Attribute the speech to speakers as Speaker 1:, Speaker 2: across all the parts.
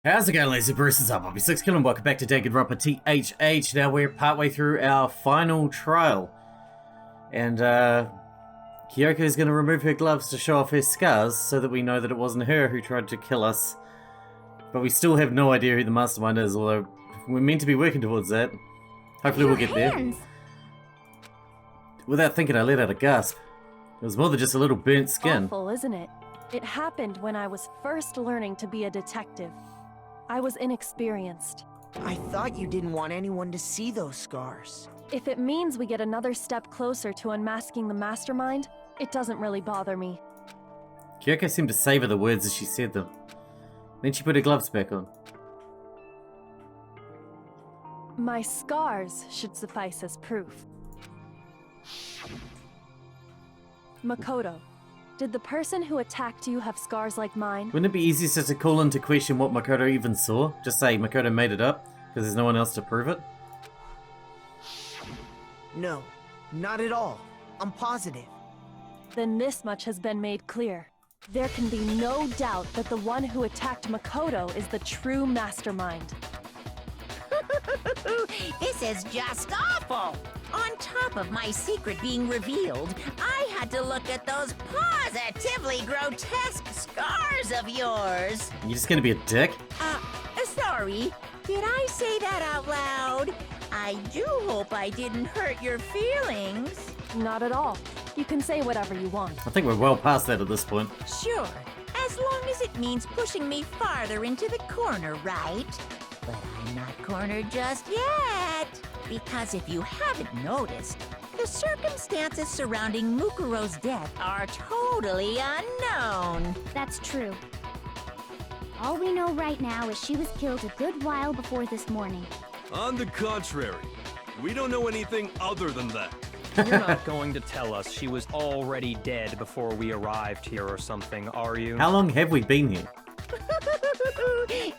Speaker 1: How's it going, lazy Bruce's up? I'll be Sixkilla and welcome back to Danganronpa THH. Now we're partway through our final trial. And, Kyoko is going to remove her gloves to show off her scars so that we know that it wasn't her who tried to kill us. But we still have no idea who the mastermind is, although we're meant to be working towards that. Hopefully we'll get there. Without thinking, I let out a gasp. It was more than just a little burnt skin.
Speaker 2: Awful, isn't it? It happened when I was first learning to be a detective. I was inexperienced.
Speaker 3: I thought you didn't want anyone to see those scars.
Speaker 2: If it means we get another step closer to unmasking the mastermind, it doesn't really bother me.
Speaker 1: Kyoko seemed to savor the words as she said them. Then she put her gloves back on.
Speaker 2: My scars should suffice as proof. Makoto, did the person who attacked you have scars like mine?
Speaker 1: Wouldn't it be easiest to call into question what Makoto even saw? Just say Makoto made it up, because there's no one else to prove it?
Speaker 3: No, not at all. I'm positive.
Speaker 2: Then this much has been made clear. There can be no doubt that the one who attacked Makoto is the true mastermind.
Speaker 4: This is just awful! On top of my secret being revealed, I had to look at those positively grotesque scars of yours!
Speaker 1: You just gonna be a dick?
Speaker 4: Sorry. Did I say that out loud? I do hope I didn't hurt your feelings.
Speaker 2: Not at all. You can say whatever you want.
Speaker 1: I think we're well past that at this point.
Speaker 4: Sure, as long as it means pushing me farther into the corner, right? But I'm not cornered just yet. Because if you haven't noticed, the circumstances surrounding Mukuro's death are totally unknown.
Speaker 5: That's true. All we know right now is she was killed a good while before this morning.
Speaker 6: On the contrary, we don't know anything other than that.
Speaker 7: You're not going to tell us she was already dead before we arrived here or something, are you?
Speaker 1: How long have we been here?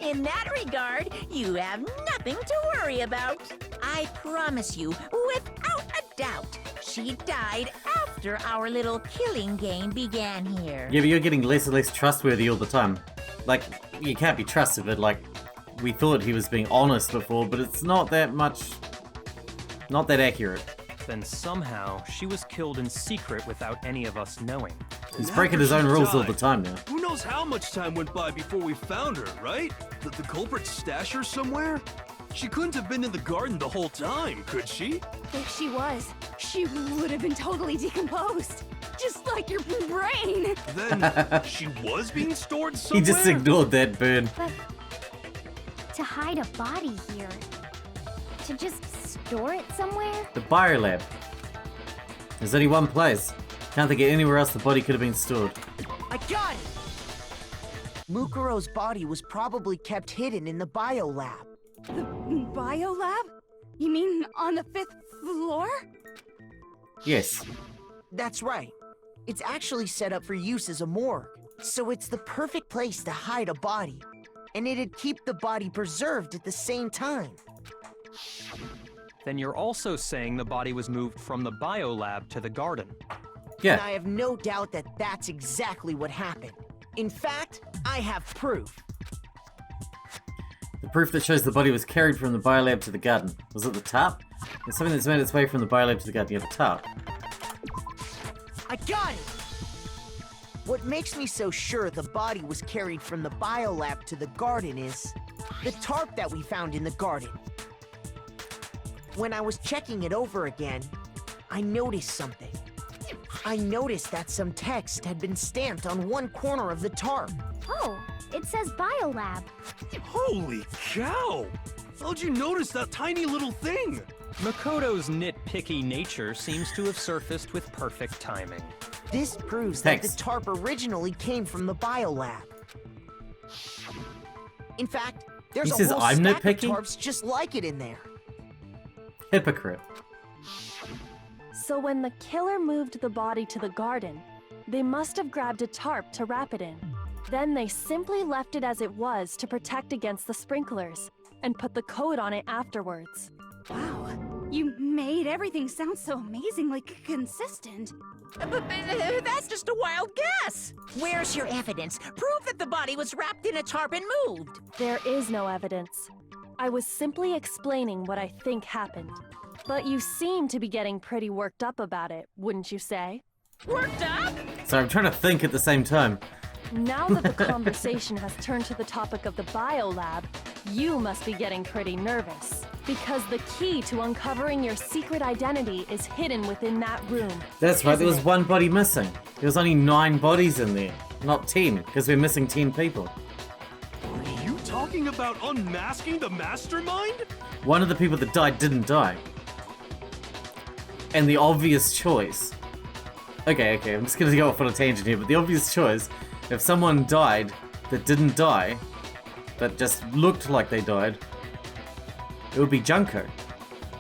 Speaker 4: In that regard, you have nothing to worry about. I promise you, without a doubt, she died after our little killing game began here.
Speaker 1: Yeah, but you're getting less and less trustworthy all the time. Like, you can't be trusted, but like, we thought he was being honest before, but it's not that much... not that accurate.
Speaker 7: Then somehow, she was killed in secret without any of us knowing.
Speaker 1: He's breaking his own rules all the time now.
Speaker 6: Who knows how much time went by before we found her, right? Did the culprit stash her somewhere? She couldn't have been in the garden the whole time, could she?
Speaker 5: If she was, she would have been totally decomposed. Just like your brain.
Speaker 6: Then, she was being stored somewhere?
Speaker 1: He just ignored that burn.
Speaker 5: But to hide a body here, to just store it somewhere?
Speaker 1: The biolab. There's only one place. Can't think of anywhere else the body could have been stored.
Speaker 3: I got it! Mukuro's body was probably kept hidden in the biolab.
Speaker 5: The biolab? You mean on the 5th floor?
Speaker 1: Yes.
Speaker 3: That's right. It's actually set up for use as a morgue, so it's the perfect place to hide a body. And it'd keep the body preserved at the same time.
Speaker 7: Then you're also saying the body was moved from the biolab to the garden.
Speaker 1: Yeah.
Speaker 3: And I have no doubt that that's exactly what happened. In fact, I have proof.
Speaker 1: The proof that shows the body was carried from the biolab to the garden. Was it the tarp? There's something that's made its way from the biolab to the garden. Yeah, the tarp.
Speaker 3: I got it! What makes me so sure the body was carried from the biolab to the garden is the tarp that we found in the garden. When I was checking it over again, I noticed something. I noticed that some text had been stamped on one corner of the tarp.
Speaker 5: Oh, it says biolab.
Speaker 6: Holy cow! How'd you notice that tiny little thing?
Speaker 7: Makoto's nitpicky nature seems to have surfaced with perfect timing.
Speaker 3: This proves that the
Speaker 1: Text.
Speaker 3: tarp originally came from the biolab. In fact, there's
Speaker 1: He
Speaker 3: a
Speaker 1: says
Speaker 3: whole
Speaker 1: I'm
Speaker 3: stack
Speaker 1: nitpicky?
Speaker 3: of tarps just like it in there.
Speaker 1: Hypocrite.
Speaker 2: So when the killer moved the body to the garden, they must have grabbed a tarp to wrap it in. Then they simply left it as it was to protect against the sprinklers, and put the coat on it afterwards.
Speaker 3: Wow,
Speaker 8: You made everything sound so amazingly consistent.
Speaker 4: But that's just a wild guess. Where's your evidence? Prove that the body was wrapped in a tarp and moved.
Speaker 2: There is no evidence. I was simply explaining what I think happened. But you seem to be getting pretty worked up about it, wouldn't you say?
Speaker 4: Worked up?
Speaker 1: So I'm trying to think at the same time.
Speaker 2: Now that the conversation has turned to the topic of the biolab, you must be getting pretty nervous. Because the key to uncovering your secret identity is hidden within that room.
Speaker 1: That's right, there was
Speaker 2: isn't it?
Speaker 1: one body missing. There was only 9 bodies in there, not 10, because we're missing 10 people.
Speaker 6: Are you talking about unmasking the mastermind?
Speaker 1: One of the people that died didn't die. And the obvious choice... Okay, I'm just gonna go off on a tangent here, but the obvious choice, if someone died that didn't die, that just looked like they died, it would be Junko.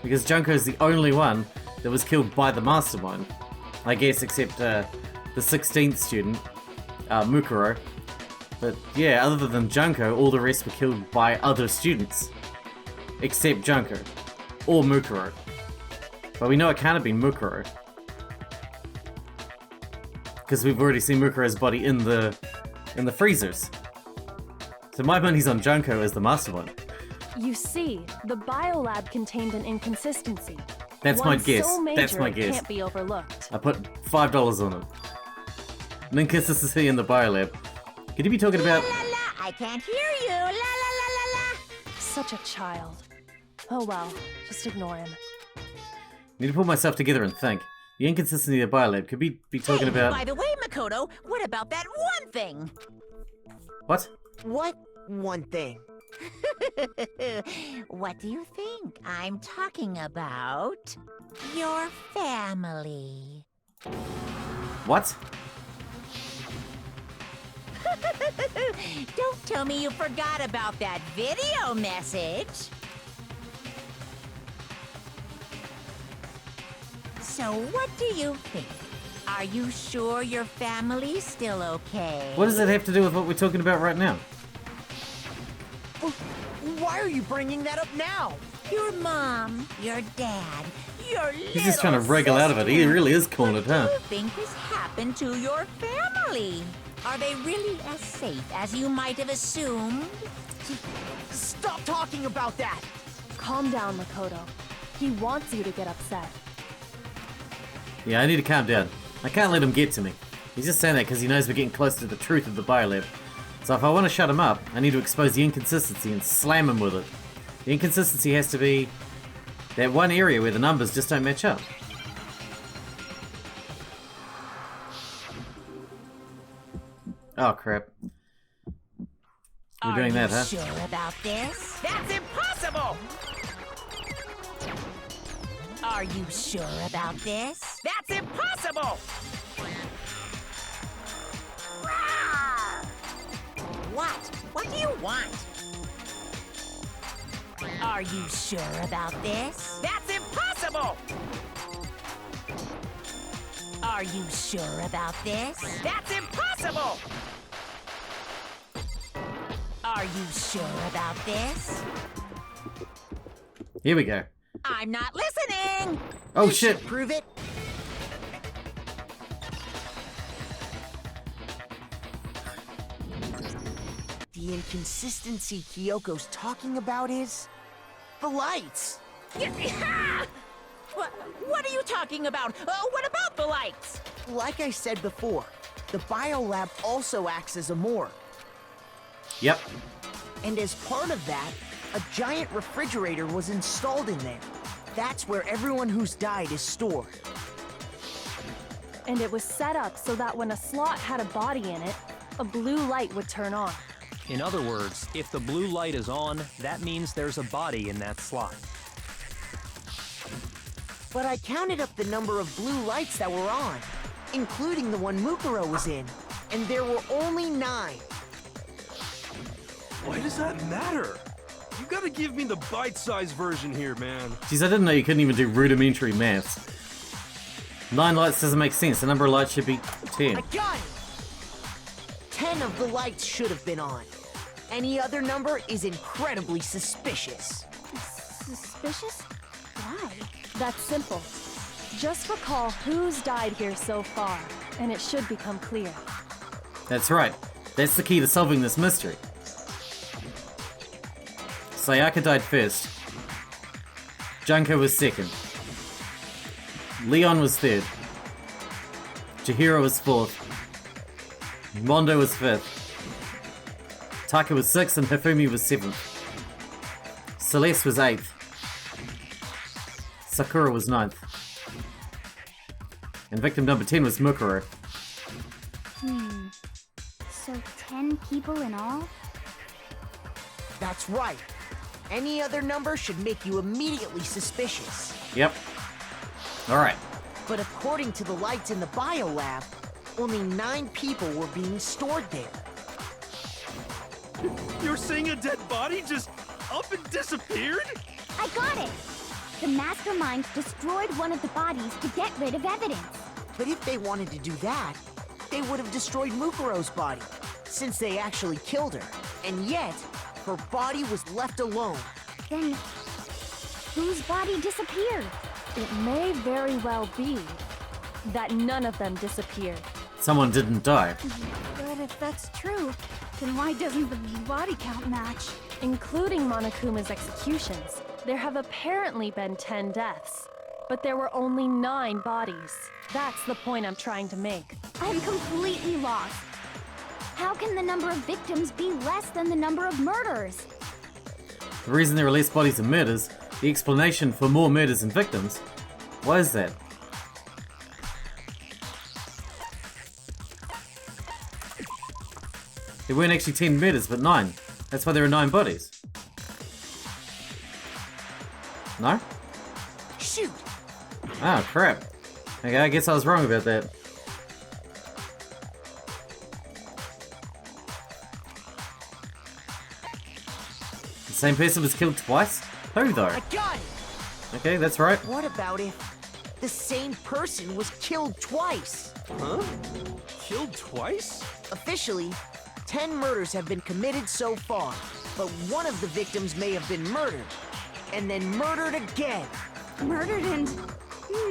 Speaker 1: Because Junko is the only one that was killed by the mastermind. I guess, except the 16th student, Mukuro. But yeah, other than Junko, all the rest were killed by other students. Except Junko. Or Mukuro. But we know it can't have been Mukuro. Because we've already seen Mukuro's body in the freezers. So my money's on Junko as the mastermind.
Speaker 2: You see, the biolab contained an inconsistency.
Speaker 1: That's
Speaker 2: One
Speaker 1: my guess.
Speaker 2: So major
Speaker 1: That's my
Speaker 2: it
Speaker 1: guess.
Speaker 2: can't be overlooked.
Speaker 1: I put $5 on it. An inconsistency in the biolab. Could you be talking about...
Speaker 4: La la la, I can't hear you. La la la la la.
Speaker 2: Such a child. Oh well, just ignore him.
Speaker 1: I need to pull myself together and think. The inconsistency of the biolab. Could we be talking
Speaker 4: Hey,
Speaker 1: about...
Speaker 4: by the way, Makoto, what about that one thing?
Speaker 1: What?
Speaker 3: What one thing?
Speaker 4: What do you think I'm talking about? Your family.
Speaker 1: What?
Speaker 4: Don't tell me you forgot about that video message. So what do you think? Are you sure your family's still okay?
Speaker 1: What does that have to do with what we're talking about right now?
Speaker 3: Why are you bringing that up now?
Speaker 4: Your mom, your dad, your
Speaker 1: He's just trying to wriggle out of it. He really is cornered, huh?
Speaker 4: What do you think has happened to your family? Are they really as safe as you might have assumed?
Speaker 3: Stop talking about that!
Speaker 2: Calm down, Makoto. He wants you to get upset.
Speaker 1: Yeah, I need to calm down. I can't let him get to me. He's just saying that because he knows we're getting close to the truth of the biolab. So if I want to shut him up, I need to expose the inconsistency and slam him with it. The inconsistency has to be that one area where the numbers just don't match up. Oh crap. We're doing that, huh?
Speaker 4: Are you sure about this? That's impossible! Are you sure about this? That's impossible! What? What do you want? Are you sure about this? That's impossible! Are you sure about this? That's impossible! Are you sure about this?
Speaker 1: Here we go.
Speaker 4: I'm not listening!
Speaker 1: Oh
Speaker 3: You
Speaker 1: shit!
Speaker 3: should prove it. The inconsistency Kyoko's talking about is... the lights!
Speaker 4: What are you talking about? What about the lights?
Speaker 3: Like I said before, the biolab also acts as a morgue.
Speaker 1: Yep.
Speaker 3: And as part of that, a giant refrigerator was installed in there. That's where everyone who's died is stored.
Speaker 2: And it was set up so that when a slot had a body in it, a blue light would turn on.
Speaker 7: In other words, if the blue light is on, that means there's a body in that slot.
Speaker 3: But I counted up the number of blue lights that were on, including the one Mukuro was in, and there were only 9.
Speaker 6: Why does that matter? You gotta give me the bite-sized version here, man.
Speaker 1: Jeez, I didn't know you couldn't even do rudimentary maths. 9 lights doesn't make sense. The number of lights should be 10.
Speaker 3: I got it! 10 of the lights should have been on. Any other number is incredibly suspicious.
Speaker 8: Suspicious? Why?
Speaker 2: That's simple. Just recall who's died here so far, and it should become clear.
Speaker 1: That's right. That's the key to solving this mystery. Sayaka died first. Junko was second. Leon was third. Chihiro was fourth. Mondo was fifth. Taka was sixth and Hifumi was seventh. Celeste was eighth. Sakura was ninth. And victim number 10 was Mukuro.
Speaker 5: So 10 people in all?
Speaker 3: That's right. Any other number should make you immediately suspicious.
Speaker 1: Yep. Alright.
Speaker 3: But according to the lights in the biolab, only 9 people were being stored there.
Speaker 6: You're saying a dead body just up and disappeared?
Speaker 5: I got it! The mastermind destroyed one of the bodies to get rid of evidence.
Speaker 3: But if they wanted to do that, they would have destroyed Mukuro's body, since they actually killed her. And yet, her body was left alone.
Speaker 5: Then, whose body disappeared?
Speaker 2: It may very well be that none of them disappeared.
Speaker 1: Someone didn't die.
Speaker 8: But if that's true, then why doesn't the body count match?
Speaker 2: Including Monokuma's executions, there have apparently been 10 deaths, but there were only 9 bodies. That's the point I'm trying to make.
Speaker 5: I'm completely lost. How can the number of victims be less than the number of murders?
Speaker 1: The reason there are less bodies and murders, the explanation for more murders and victims. Why is that? There weren't actually 10 murders, but 9. That's why there are 9 bodies. No?
Speaker 3: Shoot!
Speaker 1: Oh, crap. Okay, I guess I was wrong about that. The same person was killed twice? Who, though?
Speaker 3: I got it!
Speaker 1: Okay, that's right.
Speaker 3: What about if the same person was killed twice?
Speaker 6: Huh? Killed twice?
Speaker 3: Officially, 10 murders have been committed so far, but one of the victims may have been murdered, and then murdered again.
Speaker 8: Murdered and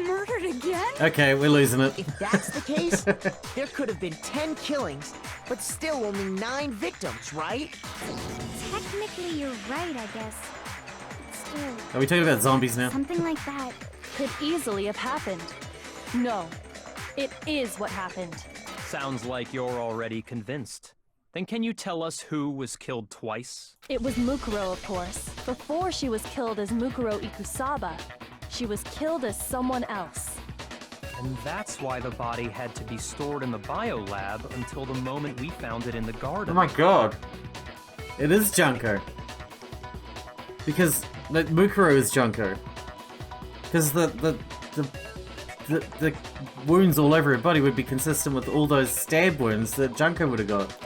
Speaker 8: murdered again?
Speaker 1: Okay, we're losing it.
Speaker 3: If that's the case, there could have been 10 killings, but still only 9 victims, right?
Speaker 5: Technically, you're right, I guess. But still,
Speaker 1: Are we talking about zombies now?
Speaker 5: something like that.
Speaker 2: Could easily have happened. No, it is what happened.
Speaker 7: Sounds like you're already convinced. Then can you tell us who was killed twice?
Speaker 2: It was Mukuro, of course. Before she was killed as Mukuro Ikusaba, she was killed as someone else.
Speaker 7: And that's why the body had to be stored in the biolab until the moment we found it in the garden.
Speaker 1: Oh my god. It is Junko. Because like, Mukuro is Junko. Because the wounds all over her body would be consistent with all those stab wounds that Junko would have got.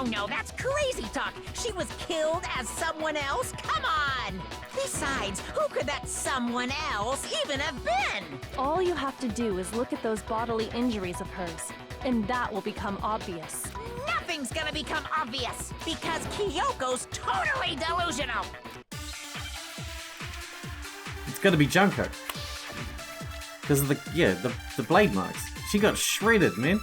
Speaker 4: No, that's crazy talk. She was killed as someone else? Come on! Besides, who could that someone else even have been?
Speaker 2: All you have to do is look at those bodily injuries of hers, and that will become obvious.
Speaker 4: Nothing's gonna become obvious, because Kyoko's totally delusional!
Speaker 1: It's gotta be Junko. Because of the blade marks. She got shredded, man.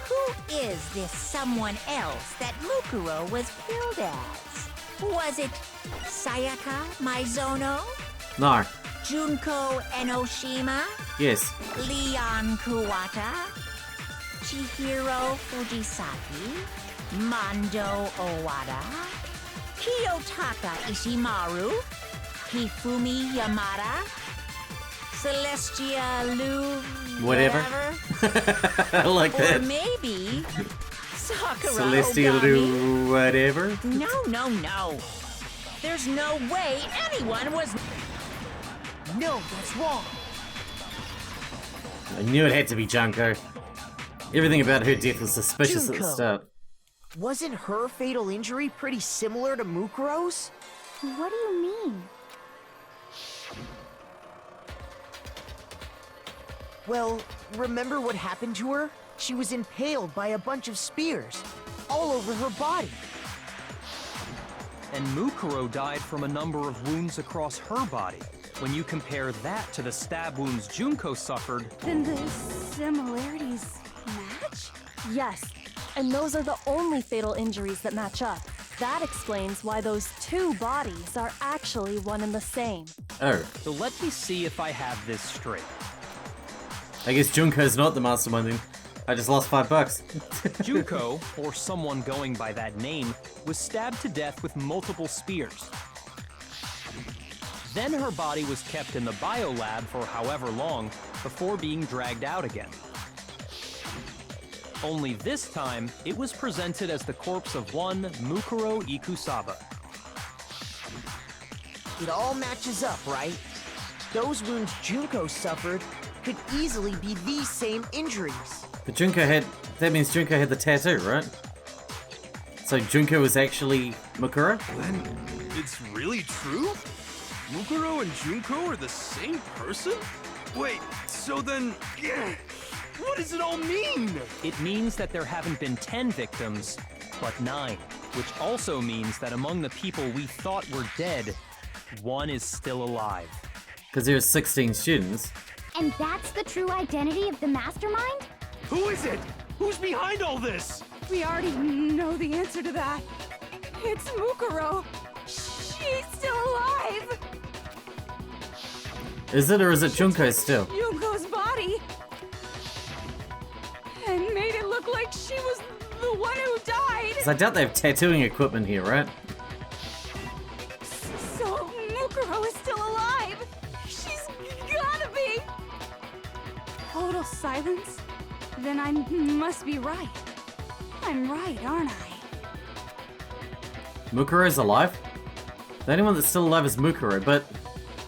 Speaker 4: Who is this someone else that Mukuro was killed as? Was it Sayaka Maizono?
Speaker 1: No.
Speaker 4: Junko Enoshima?
Speaker 1: Yes.
Speaker 4: Leon Kuwata? Chihiro Fujisaki? Mondo Owada? Kiyotaka Ishimaru? Hifumi Yamada? Celestia Lu...
Speaker 1: Whatever. I like
Speaker 4: or
Speaker 1: that.
Speaker 4: maybe... Sakura
Speaker 1: Celestial
Speaker 4: Ogami?
Speaker 1: do whatever.
Speaker 4: No. There's no way anyone was...
Speaker 3: No, that's wrong.
Speaker 1: I knew it had to be Junko. Everything about her death was suspicious at the
Speaker 3: Junko.
Speaker 1: start.
Speaker 3: Wasn't her fatal injury pretty similar to Mukuro's?
Speaker 5: What do you mean?
Speaker 3: Well, remember what happened to her? She was impaled by a bunch of spears, all over her body.
Speaker 7: And Mukuro died from a number of wounds across her body. When you compare that to the stab wounds Junko suffered...
Speaker 8: Then the similarities match?
Speaker 2: Yes, and those are the only fatal injuries that match up. That explains why those two bodies are actually one and the same.
Speaker 1: Oh.
Speaker 7: So let me see if I have this straight.
Speaker 1: I guess Junko's not the mastermind then. I just lost $5.
Speaker 7: Junko, or someone going by that name, was stabbed to death with multiple spears. Then her body was kept in the biolab for however long before being dragged out again. Only this time, it was presented as the corpse of one Mukuro Ikusaba.
Speaker 3: It all matches up, right? Those wounds Junko suffered could easily be these same injuries.
Speaker 1: But that means Junko had the tattoo, right? So Junko was actually Mukuro?
Speaker 6: Then it's really true? Mukuro and Junko are the same person? Wait, so then... what does it all mean?
Speaker 7: It means that there haven't been 10 victims, but 9. Which also means that among the people we thought were dead, one is still alive.
Speaker 1: Because there were 16 students.
Speaker 5: And that's the true identity of the mastermind?
Speaker 6: Who is it? Who's behind all this?
Speaker 8: We already know the answer to that. It's Mukuro. She's still alive.
Speaker 1: Is it, or is it Junko still?
Speaker 8: Junko's body. And made it look like she was the one who died.
Speaker 1: Because I doubt they have tattooing equipment here, right?
Speaker 8: So Mukuro is still alive. She's gotta be. Total silence? Then I must be right. I'm right, aren't I?
Speaker 1: Mukuro's alive? The only one that's still alive is Mukuro, but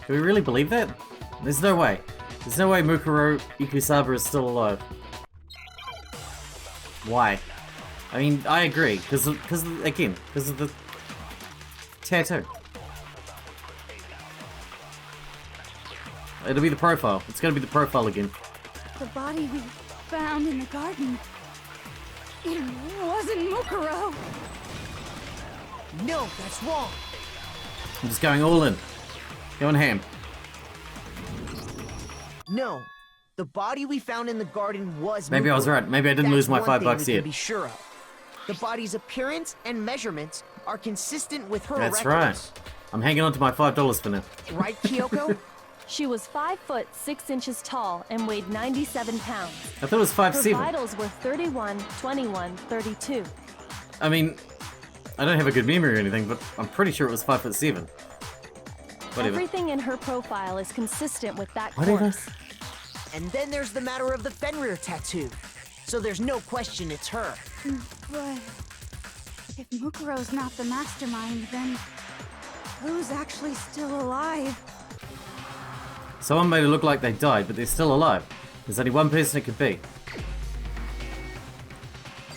Speaker 1: do we really believe that? There's no way. There's no way Mukuro Ikusaba is still alive. Why? I mean, I agree, because of the tattoo. It'll be the profile. It's gonna be the profile again.
Speaker 8: The body we found in the garden. It wasn't Mukuro.
Speaker 3: No, that's wrong.
Speaker 1: I'm just going all in. Going ham.
Speaker 3: No, the body we found in the garden was
Speaker 1: Maybe I was
Speaker 3: Mukuro.
Speaker 1: right. Maybe I didn't lose my
Speaker 3: That's one
Speaker 1: $5
Speaker 3: thing we
Speaker 1: yet.
Speaker 3: can be sure of. The body's appearance and measurements are consistent with her
Speaker 1: That's
Speaker 3: records.
Speaker 1: right. I'm hanging on to my $5 for now.
Speaker 3: Right, Kyoko?
Speaker 2: She was 5 foot 6 inches tall and weighed 97 pounds.
Speaker 1: I thought it was
Speaker 2: Her
Speaker 1: 5'7".
Speaker 2: vitals were 31, 21, 32.
Speaker 1: I mean, I don't have a good memory or anything, but I'm pretty sure it was 5'7". Whatever.
Speaker 2: Everything in her profile is consistent with that
Speaker 1: Whatever.
Speaker 2: corpse.
Speaker 3: And then there's the matter of the Fenrir tattoo. So there's no question it's her.
Speaker 8: But if Mukuro's not the mastermind, then who's actually still alive?
Speaker 1: Someone made it look like they died, but they're still alive. There's only one person it could be.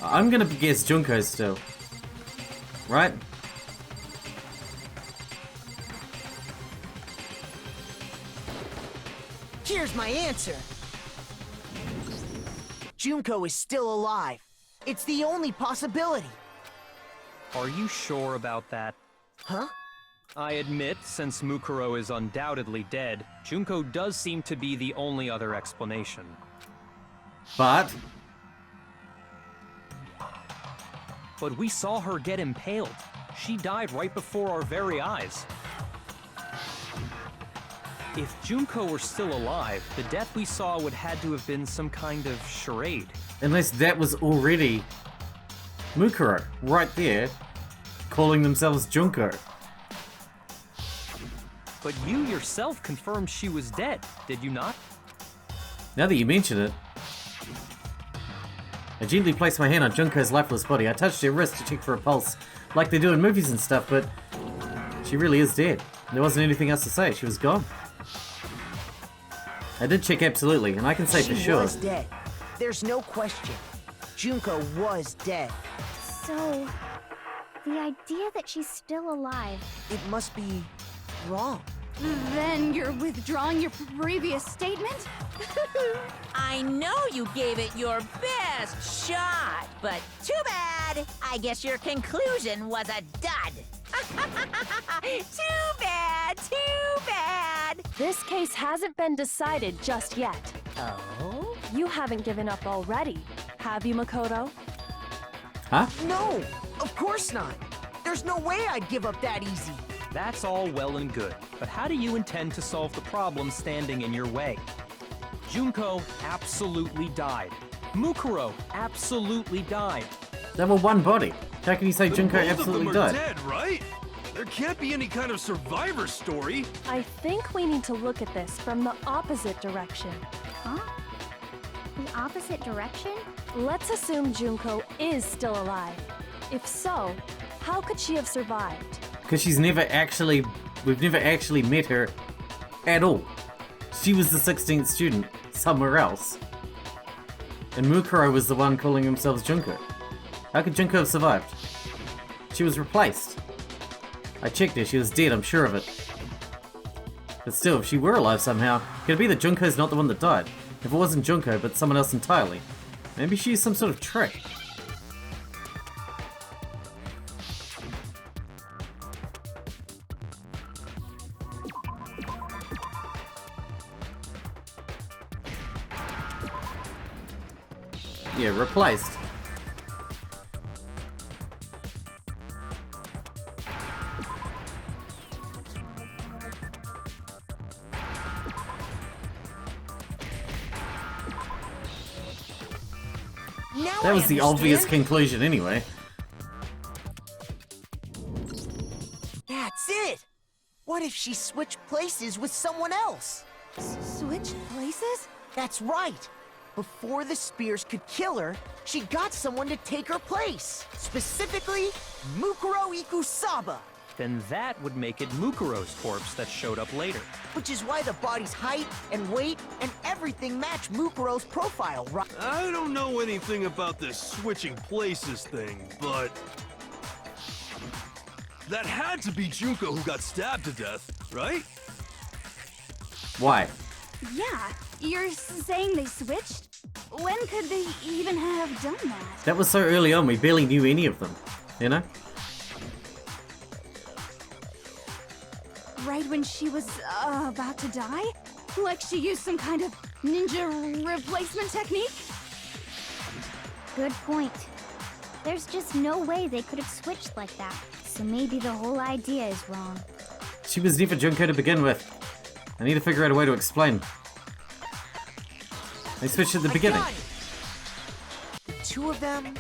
Speaker 1: I'm gonna guess Junko still. Right?
Speaker 3: Here's my answer. Junko is still alive. It's the only possibility.
Speaker 7: Are you sure about that?
Speaker 3: Huh?
Speaker 7: I admit, since Mukuro is undoubtedly dead, Junko does seem to be the only other explanation.
Speaker 1: But
Speaker 7: we saw her get impaled. She died right before our very eyes. If Junko were still alive, the death we saw would had to have been some kind of charade.
Speaker 1: unless that was already Mukuro right there, calling themselves Junko.
Speaker 7: But you yourself confirmed she was dead, did you not?
Speaker 1: Now that you mention it, I gently placed my hand on Junko's lifeless body. I touched her wrist to check for a pulse, like they do in movies and stuff, but she really is dead. There wasn't anything else to say. She was gone. I did check absolutely, and I can say for
Speaker 3: She
Speaker 1: sure.
Speaker 3: was dead. There's no question. Junko was dead.
Speaker 5: So, the idea that she's still alive.
Speaker 3: It must be wrong.
Speaker 8: Then you're withdrawing your previous statement?
Speaker 4: I know you gave it your best shot, but too bad. I guess your conclusion was a dud. Too bad, too bad.
Speaker 2: This case hasn't been decided just yet.
Speaker 4: Oh?
Speaker 2: You haven't given up already, have you, Makoto?
Speaker 1: Huh?
Speaker 3: No, of course not. There's no way I'd give up that easy.
Speaker 7: That's all well and good, but how do you intend to solve the problem standing in your way? Junko absolutely died. Mukuro absolutely died.
Speaker 1: They were one body. How can you say
Speaker 6: But
Speaker 1: Junko
Speaker 6: both
Speaker 1: absolutely
Speaker 6: of them are
Speaker 1: died?
Speaker 6: dead, right? There can't be any kind of survivor story.
Speaker 2: I think we need to look at this from the opposite direction.
Speaker 5: Huh? The opposite direction?
Speaker 2: Let's assume Junko is still alive. If so, how could she have survived?
Speaker 1: Because we've never actually met her at all. She was the 16th student somewhere else. And Mukuro was the one calling himself Junko. How could Junko have survived? She was replaced. I checked her, she was dead, I'm sure of it. But still, if she were alive somehow, could it be that Junko's not the one that died? If it wasn't Junko, but someone else entirely? Maybe she used some sort of trick. Yeah, replaced.
Speaker 3: Now
Speaker 1: That
Speaker 3: I
Speaker 1: was the obvious
Speaker 3: understand.
Speaker 1: conclusion anyway.
Speaker 3: That's it! What if she switched places with someone else?
Speaker 8: Switch places?
Speaker 3: That's right! Before the spears could kill her, she got someone to take her place. Specifically, Mukuro Ikusaba.
Speaker 7: Then that would make it Mukuro's corpse that showed up later.
Speaker 3: Which is why the body's height and weight and everything match Mukuro's profile, right?
Speaker 6: I don't know anything about this switching places thing, but that had to be Junko who got stabbed to death, right?
Speaker 1: Why?
Speaker 8: Yeah, you're saying they switched? When could they even have done that?
Speaker 1: That was so early on, we barely knew any of them. You know?
Speaker 8: Right when she was about to die? Like she used some kind of ninja replacement technique?
Speaker 5: Good point. There's just no way they could have switched like that. So maybe the whole idea is wrong.
Speaker 1: She was never Junko to begin with. I need to figure out a way to explain. They switched at the beginning.
Speaker 3: I got it. The two of them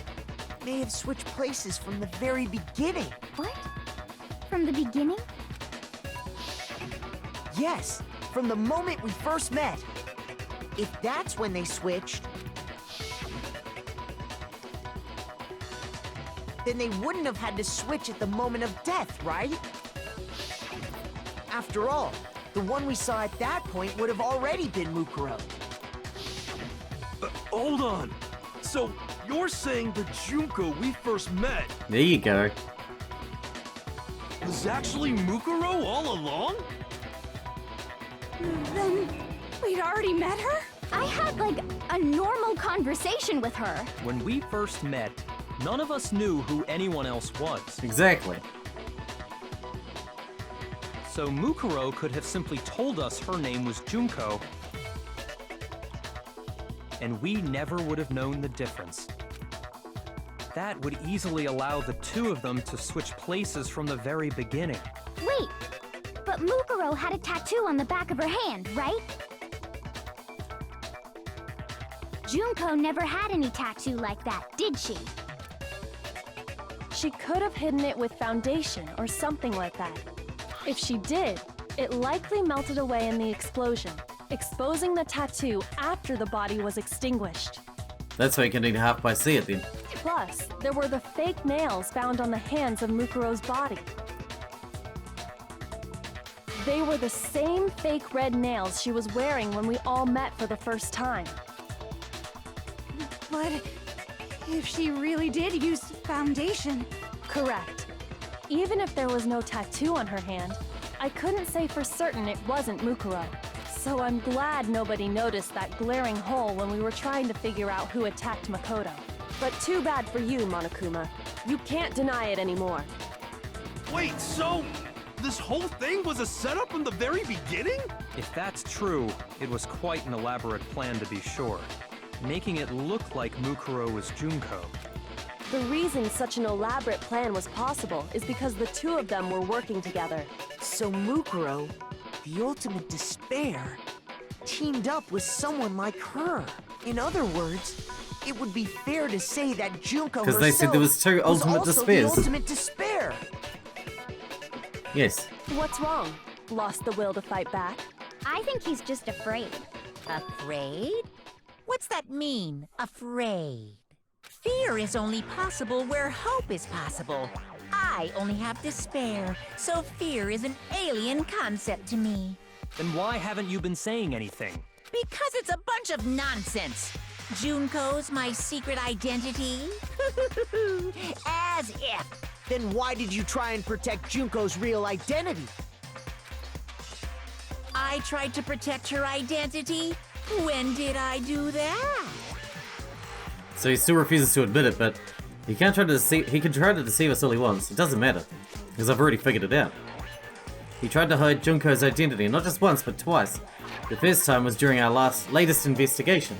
Speaker 3: may have switched places from the very beginning.
Speaker 5: What? From the beginning?
Speaker 3: Yes, from the moment we first met. If that's when they switched, then they wouldn't have had to switch at the moment of death, right? After all, the one we saw at that point would have already been Mukuro.
Speaker 6: Hold on. So you're saying the Junko we first met
Speaker 1: There you go.
Speaker 6: was actually Mukuro all along?
Speaker 8: Then we'd already met her?
Speaker 5: I had like a normal conversation with her.
Speaker 7: When we first met, none of us knew who anyone else was.
Speaker 1: Exactly.
Speaker 7: So Mukuro could have simply told us her name was Junko, and we never would have known the difference. That would easily allow the two of them to switch places from the very beginning.
Speaker 5: Wait, but Mukuro had a tattoo on the back of her hand, right? Junko never had any tattoo like that, did she?
Speaker 2: She could have hidden it with foundation or something like that. If she did, it likely melted away in the explosion, exposing the tattoo after the body was extinguished.
Speaker 1: That's why you can half by see it then.
Speaker 2: Plus, there were the fake nails found on the hands of Mukuro's body. They were the same fake red nails she was wearing when we all met for the first time.
Speaker 8: But if she really did use foundation,
Speaker 2: Correct. Even if there was no tattoo on her hand, I couldn't say for certain it wasn't Mukuro. So I'm glad nobody noticed that glaring hole when we were trying to figure out who attacked Makoto. But too bad for you, Monokuma. You can't deny it anymore.
Speaker 6: Wait, so this whole thing was a setup from the very beginning?
Speaker 7: If that's true, it was quite an elaborate plan to be sure, making it look like Mukuro was Junko.
Speaker 2: The reason such an elaborate plan was possible is because the two of them were working together.
Speaker 3: So Mukuro, the ultimate despair, teamed up with someone like her. In other words, it would be fair to say that Junko herself
Speaker 1: Because they said there was two ultimate
Speaker 3: also
Speaker 1: despairs.
Speaker 3: the ultimate despair.
Speaker 1: Yes.
Speaker 2: What's wrong? Lost the will to fight back?
Speaker 5: I think he's just afraid.
Speaker 4: Afraid? What's that mean, afraid? Fear is only possible where hope is possible. I only have despair, so fear is an alien concept to me.
Speaker 7: Then why haven't you been saying anything?
Speaker 4: Because it's a bunch of nonsense. Junko's my secret identity? As if.
Speaker 3: Then why did you try and protect Junko's real identity?
Speaker 4: I tried to protect her identity? When did I do that?
Speaker 1: So he still refuses to admit it, but he can try to deceive. He can try to deceive us all he wants. It doesn't matter, because I've already figured it out. He tried to hide Junko's identity, not just once, but twice. The first time was during our latest investigation.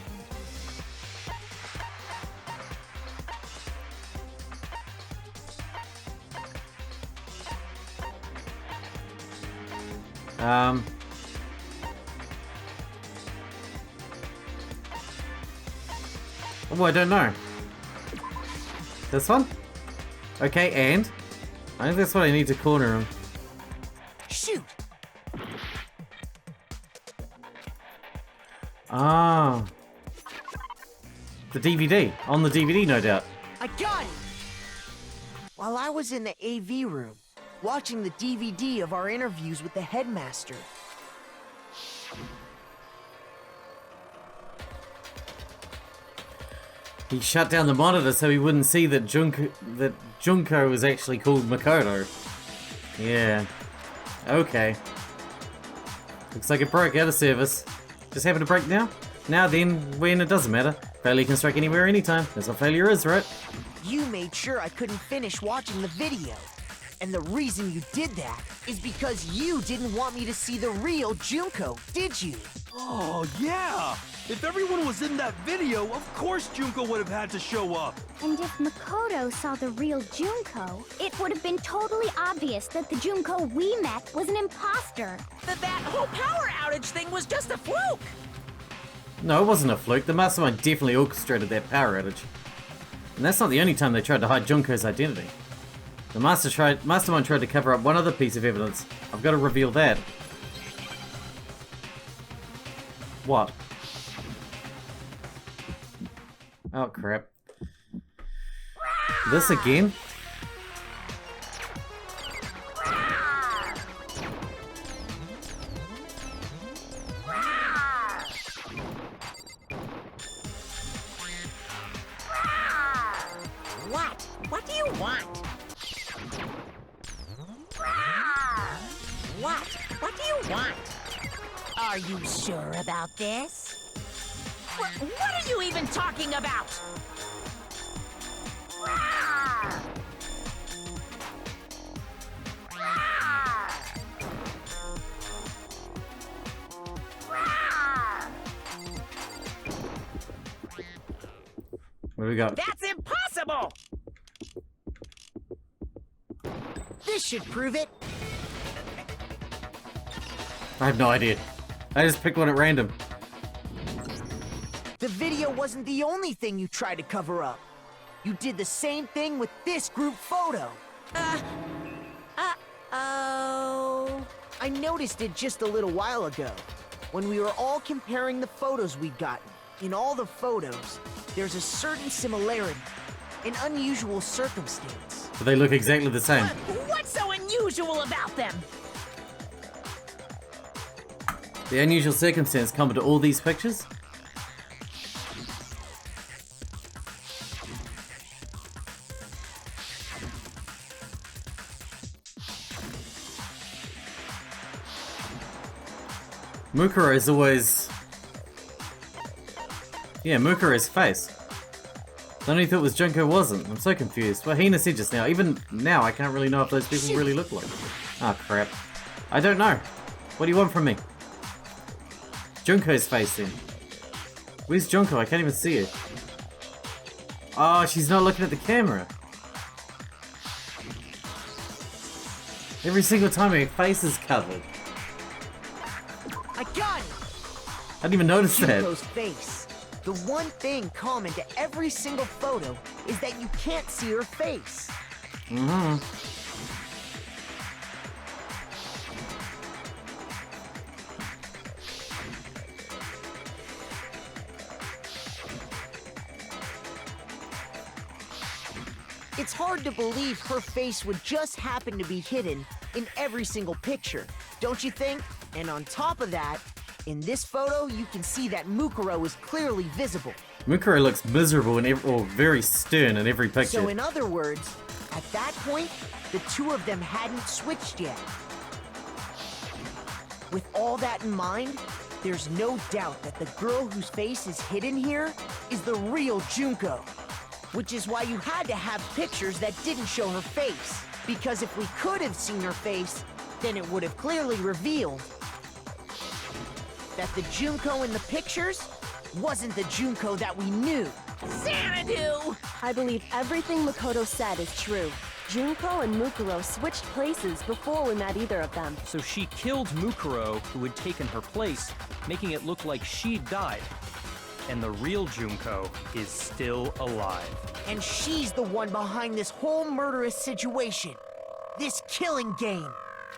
Speaker 1: Oh, I don't know. This one? Okay, and? I think that's what I need to corner him.
Speaker 3: Shoot!
Speaker 1: Ah. The DVD. On the DVD, no doubt.
Speaker 3: I got it! While I was in the AV room, watching the DVD of our interviews with the headmaster.
Speaker 1: He shut down the monitor so he wouldn't see that Junko was actually called Makoto. Yeah. Okay. Looks like it broke out of service. Just happened to break now? Now then, when it doesn't matter. Failure can strike anywhere, anytime. That's what failure is, right?
Speaker 3: You made sure I couldn't finish watching the video. And the reason you did that is because you didn't want me to see the real Junko, did you?
Speaker 6: Oh, yeah! If everyone was in that video, of course Junko would have had to show up.
Speaker 5: And if Makoto saw the real Junko, it would have been totally obvious that the Junko we met was an imposter.
Speaker 4: That whole power outage thing was just a fluke!
Speaker 1: No, it wasn't a fluke. The Mastermind definitely orchestrated that power outage. And that's not the only time they tried to hide Junko's identity. The Mastermind tried to cover up one other piece of evidence. I've got to reveal that. What? Oh crap. This again?
Speaker 4: What? What do you want? What? What do you want? Are you sure about this? What are you even talking about?
Speaker 1: What do we got?
Speaker 4: That's impossible!
Speaker 3: This should prove it.
Speaker 1: I have no idea. I just picked one at random.
Speaker 3: The video wasn't the only thing you tried to cover up. You did the same thing with this group photo.
Speaker 4: Uh-oh.
Speaker 3: I noticed it just a little while ago, when we were all comparing the photos we'd gotten. In all the photos, there's a certain similarity, an unusual circumstance.
Speaker 1: But they look exactly the same.
Speaker 4: What's so unusual about them?
Speaker 1: The unusual circumstance common to all these pictures? Mukuro is always... Yeah, Mukuro's face. The only thought was Junko wasn't. I'm so confused. Well, Hina said just now. Even now, I can't really know if those people really look like. Oh, crap. I don't know. What do you want from me? Junko's face then. Where's Junko? I can't even see her. Oh, she's not looking at the camera. Every single time her face is covered.
Speaker 3: I got it!
Speaker 1: I didn't even notice that.
Speaker 3: Junko's face. The one thing common to every single photo is that you can't see her face.
Speaker 1: Mm-hmm.
Speaker 3: It's hard to believe her face would just happen to be hidden in every single picture, don't you think? And on top of that, in this photo, you can see that Mukuro is clearly visible.
Speaker 1: Mukuro looks miserable and or very stern in every picture.
Speaker 3: So in other words, at that point, the two of them hadn't switched yet. With all that in mind, there's no doubt that the girl whose face is hidden here is the real Junko. Which is why you had to have pictures that didn't show her face. Because if we could have seen her face, then it would have clearly revealed that the Junko in the pictures wasn't the Junko that we knew.
Speaker 4: Xanadu!
Speaker 2: I believe everything Makoto said is true. Junko and Mukuro switched places before we met either of them.
Speaker 7: So she killed Mukuro, who had taken her place, making it look like she'd died. And the real Junko is still alive.
Speaker 3: And she's the one behind this whole murderous situation. This killing game.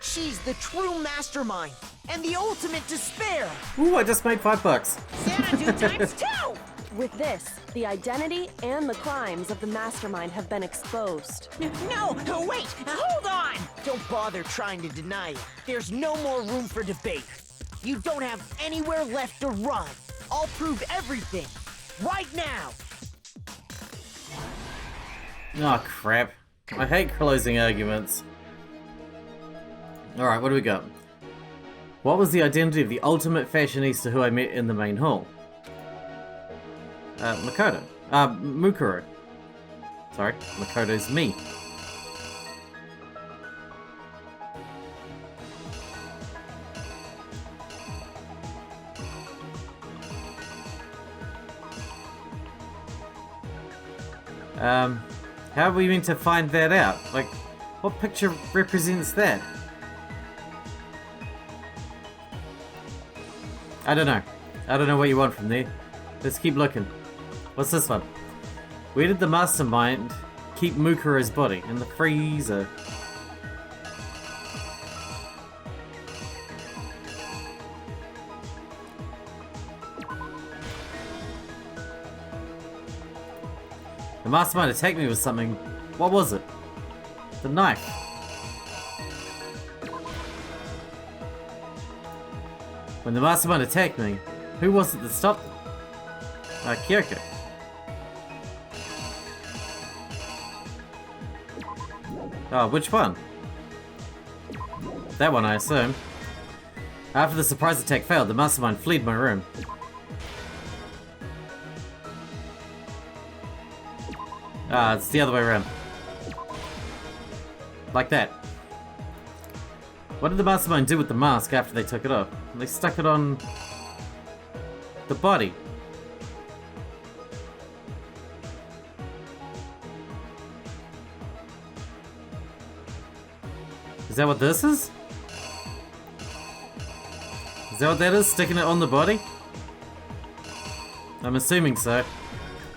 Speaker 3: She's the true mastermind and the ultimate despair.
Speaker 1: Ooh, I just made $5.
Speaker 4: Xanadu times 2!
Speaker 2: With this, the identity and the crimes of the mastermind have been exposed.
Speaker 4: No, wait, hold on!
Speaker 3: Don't bother trying to deny it. There's no more room for debate. You don't have anywhere left to run. I'll prove everything, right now!
Speaker 1: Oh, crap. I hate closing arguments. Alright, what do we got? What was the identity of the ultimate fashionista who I met in the main hall? Makoto. Mukuro. Sorry, Makoto's me. How are we meant to find that out? Like, what picture represents that? I don't know. I don't know what you want from there. Let's keep looking. What's this one? Where did the mastermind keep Mukuro's body? In the freezer. The mastermind attacked me with something. What was it? The knife. When the mastermind attacked me, who was it that stopped them? Curator. Oh, which one? That one, I assume. After the surprise attack failed, the mastermind fled my room. Ah, it's the other way around. Like that. What did the mastermind do with the mask after they took it off? They stuck it on the body. Is that what this is? Is that what that is? Sticking it on the body? I'm assuming so.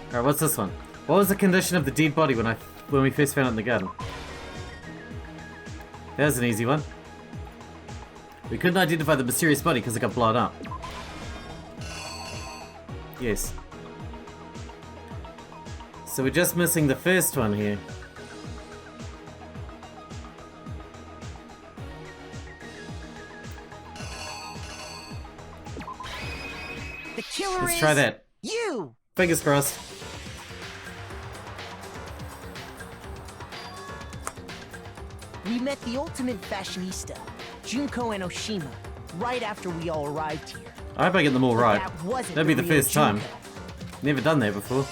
Speaker 1: Alright, what's this one? What was the condition of the dead body when we first found it in the garden? That was an easy one. We couldn't identify the mysterious body because it got blown up. Yes. So we're just missing the first one here.
Speaker 3: The killer
Speaker 1: Let's
Speaker 3: is
Speaker 1: try that.
Speaker 3: You!
Speaker 1: Fingers crossed.
Speaker 3: We met the ultimate fashionista, Junko and Oshima, right after we all arrived here.
Speaker 1: I hope I get them all
Speaker 3: But
Speaker 1: right.
Speaker 3: that wasn't
Speaker 1: That'd be the
Speaker 3: real
Speaker 1: first time.
Speaker 3: Junko.
Speaker 1: Never done that before.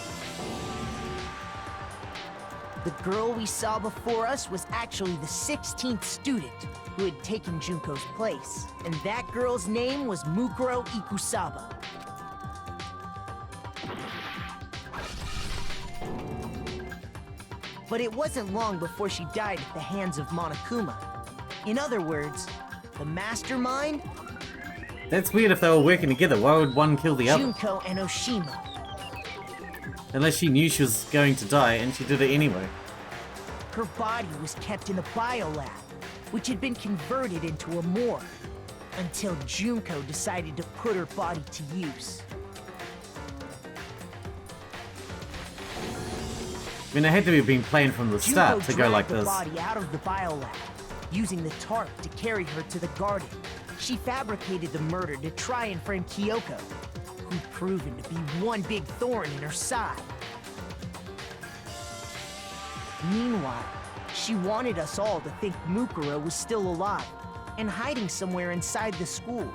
Speaker 3: The girl we saw before us was actually the 16th student who had taken Junko's place. And that girl's name was Mukuro Ikusaba. But it wasn't long before she died at the hands of Monokuma. In other words, the mastermind...
Speaker 1: That's weird if they were working together. Why would one kill the other?
Speaker 3: Junko and Oshima.
Speaker 1: Unless she knew she was going to die and she did it anyway.
Speaker 3: Her body was kept in a biolab, which had been converted into a morgue, until Junko decided to put her body to use.
Speaker 1: I mean, it had to have been planned from the start to go like
Speaker 3: Junko
Speaker 1: this.
Speaker 3: dragged the body out of the biolab, using the tarp to carry her to the garden. She fabricated the murder to try and frame Kyoko, who'd proven to be one big thorn in her side. Meanwhile, she wanted us all to think Mukuro was still alive and hiding somewhere inside the school.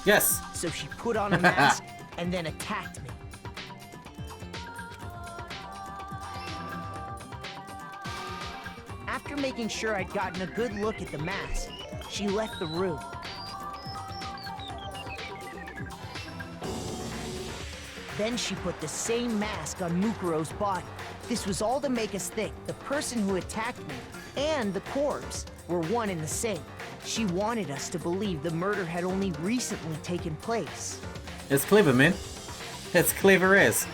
Speaker 1: Yes!
Speaker 3: So she put on a mask and then attacked me. After making sure I'd gotten a good look at the mask, she left the room. Then she put the same mask on Mukuro's body. This was all to make us think the person who attacked me and the corpse were one and the same. She wanted us to believe the murder had only recently taken place.
Speaker 1: It's clever, man. It's clever as.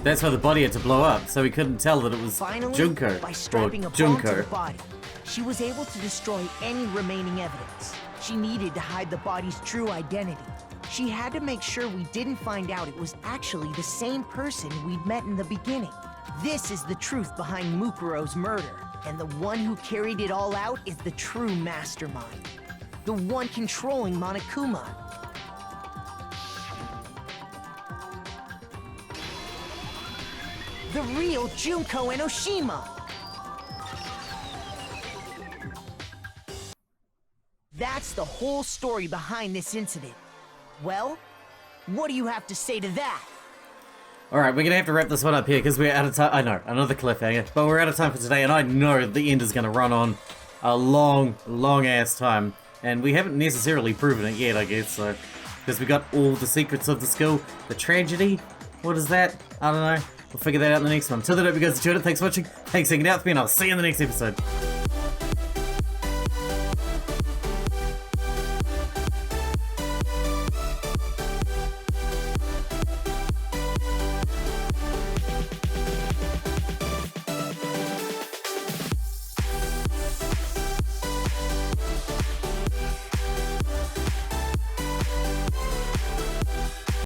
Speaker 1: That's why the body had to blow up, so we couldn't tell that it was
Speaker 3: Finally,
Speaker 1: Junko.
Speaker 3: by strapping a
Speaker 1: or
Speaker 3: bomb to
Speaker 1: Junko.
Speaker 3: the body, she was able to destroy any remaining evidence. She needed to hide the body's true identity. She had to make sure we didn't find out it was actually the same person we'd met in the beginning. This is the truth behind Mukuro's murder, and the one who carried it all out is the true mastermind. The one controlling Monokuma. The real Junko and Oshima! That's the whole story behind this incident. Well, what do you have to say to that?
Speaker 1: Alright, we're gonna have to wrap this one up here because we're out of time. I know, another cliffhanger, but we're out of time for today, and I know the end is gonna run on a long, long ass time. And we haven't necessarily proven it yet, I guess, so. Because we got all the secrets of the skill. The tragedy? What is that? I don't know. We'll figure that out in the next one. Till then, hope you guys enjoyed it. Thanks for watching. Thanks for hanging out with me, and I'll see you in the next episode.